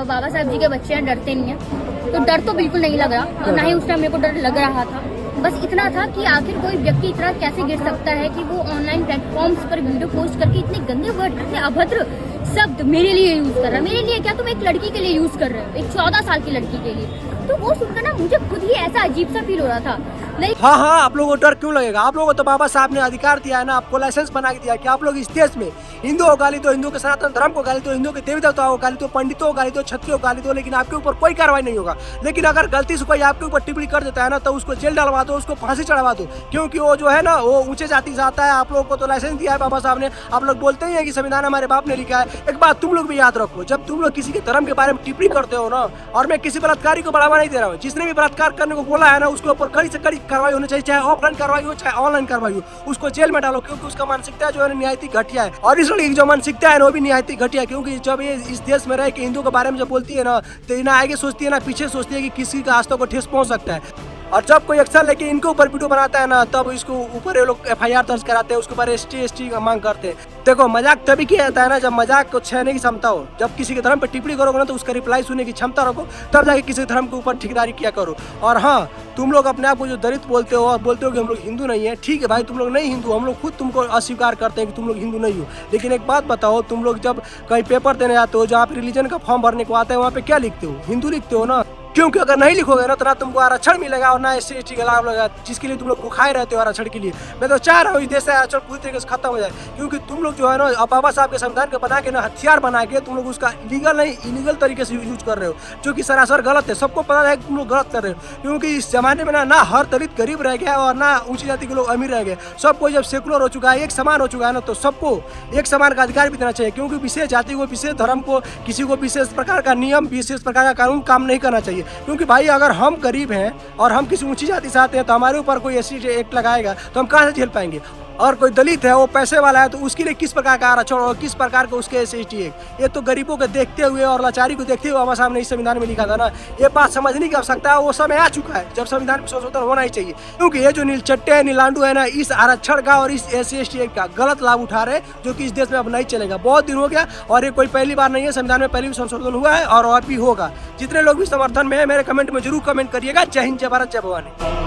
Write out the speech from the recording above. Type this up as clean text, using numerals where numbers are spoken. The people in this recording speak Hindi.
बाबा साहब जी के बच्चे हैं, डरते नहीं हैं, तो डर तो बिल्कुल नहीं लग रहा और ना ही उस टाइम मेरे को डर लग रहा था। बस इतना था कि आखिर कोई व्यक्ति इतना कैसे गिर सकता है कि वो ऑनलाइन प्लेटफॉर्म्स पर वीडियो पोस्ट करके इतने गंदे वर्ड, इतने अभद्र शब्द मेरे लिए यूज कर रहा है। मेरे लिए क्या, तुम एक लड़की के लिए यूज कर रहे हो, एक 14 साल की लड़की के लिए। तो वो सुनकर ना मुझे खुद ही ऐसा अजीब सा फील हो रहा था। हाँ हाँ, आप लोगों को डर क्यों लगेगा? आप लोगों को तो बाबा साहब ने अधिकार दिया है ना, आपको लाइसेंस बना के दिया कि आप लोग इस देश में हिंदू को गाली दो, हिंदू के सनातन धर्म को गाली दो, हिंदू के देवी देवताओं को गाली दो, पंडितों को गाली दो, क्षत्रियों को गाली दो, लेकिन आपके ऊपर कोई कार्रवाई नहीं होगा। लेकिन अगर गलती से कोई आपके ऊपर टिप्पणी कर देता है ना, तो उसको जेल डलवा दो, उसको फांसी चढ़वा दो, क्योंकि वो जो है ना वो ऊंचे जाति से आता है। आप लोगों को तो लाइसेंस दिया है बाबा साहब ने, आप लोग बोलते ही है कि संविधान हमारे बाप ने लिखा है। एक बात तुम लोग भी याद रखो, जब तुम लोग किसी के धर्म के बारे में टिप्पणी करते हो ना, और मैं किसी बलात्कारी को बढ़ावा नहीं दे रहा हूँ, जिसने भी बलात्कार करने को बोला है ना, उसके ऊपर कड़ी से कड़ी कार्रवाई होनी चाहिए, चाहे ऑफलाइन कार्रवाई हो चाहे ऑनलाइन कार्रवाई हो, उसको जेल में डालो, क्योंकि उसका मानसिकता जो है निहायती घटिया है। और इस लड़की की जो मानसिकता है वो भी निहायती घटिया है, क्योंकि जब ये इस देश में रह के हिंदू के बारे में जब बोलती है ना, तो ना आगे सोचती है ना पीछे सोचती है कि किसी का आस्था को ठेस पहुंच सकता है। और जब कोई एक्शन लेके इनके ऊपर वीडियो बनाता है ना, तब इसको ऊपर ये लोग FIR दर्ज कराते हैं, उसके ऊपर ST का मांग करते हैं। देखो, मजाक तभी किया जाता है ना जब मजाक को छेड़ने की क्षमता हो। जब किसी के धर्म पर टिप्पणी करोगे ना, तो उसका रिप्लाई सुनने की क्षमता रखो, तब जाके किसी धर्म के ऊपर ठेकेदारी किया करो। और हाँ, तुम लोग अपने आप को जो दलित बोलते हो और बोलते हो कि हम लोग हिंदू नहीं है, ठीक है भाई, तुम लोग नहीं हिंदू, हम लोग खुद तुमको अस्वीकार करते हैं कि तुम लोग हिंदू नहीं हो। लेकिन एक बात बताओ, तुम लोग जब कहीं पेपर देने जाते हो, जहाँ पे रिलीजन का फॉर्म भरने को आता है, वहाँ पे क्या लिखते हो? हिंदू लिखते हो ना, क्योंकि अगर नहीं लिखोगे ना तो ना तुमको आरक्षण मिलेगा और ना SC/ST का लाभ लगेगा, जिसके लिए तुम लोग भुखाए रहते हो आरक्षण के लिए। मैं तो चाह रहा हूँ इस देश से आरक्षण पूरी तरीके से खत्म हो जाए, क्योंकि तुम लोग जो है ना बाबा साहब के संविधान को बना के ना हथियार बना के तुम लोग उसका लीगल नहीं इलीगल तरीके से यूज कर रहे हो, जो कि सरासर गलत है। सबको पता है कि तुम लोग गलत कर रहे हो, क्योंकि इस जमाने में ना हर दलित गरीब रह गया और ना ऊंची जाति के लोग अमीर रह गए। सबको जब सेकुलर हो चुका है, एक समान हो चुका है ना, तो सबको एक समान का अधिकार भी देना चाहिए, क्योंकि विशेष जाति को, विशेष धर्म को, किसी को विशेष प्रकार का नियम, विशेष प्रकार का कानून काम नहीं करना चाहिए। क्योंकि भाई अगर हम गरीब हैं और हम किसी ऊंची जाति से आते हैं, तो हमारे ऊपर कोई SC एक्ट लगाएगा तो हम कहाँ से झेल पाएंगे? और कोई दलित है, वो पैसे वाला है, तो उसके लिए किस प्रकार का आरक्षण और किस प्रकार के उसके SC/ST एक्ट? ये तो गरीबों को देखते हुए और लाचारी को देखते हुए बाबा साहब ने इस संविधान में लिखा था ना। ये बात समझने की आवश्यकता है, वो समय आ चुका है जब संविधान में संशोधन होना ही चाहिए। क्योंकि ये जो नीलचट्टे है, नीलांडू है ना, इस आरक्षण का और इस SC/ST एक्ट का गलत लाभ उठा रहे, जो कि इस देश में अब नहीं चलेगा। बहुत दिन हो गया और ये कोई पहली बार नहीं है, संविधान में पहले भी संशोधन हुआ है और भी होगा। जितने लोग भी समर्थन में है, मेरे कमेंट में जरूर कमेंट करिएगा। जय हिंद, जय भारत, जय भवानी।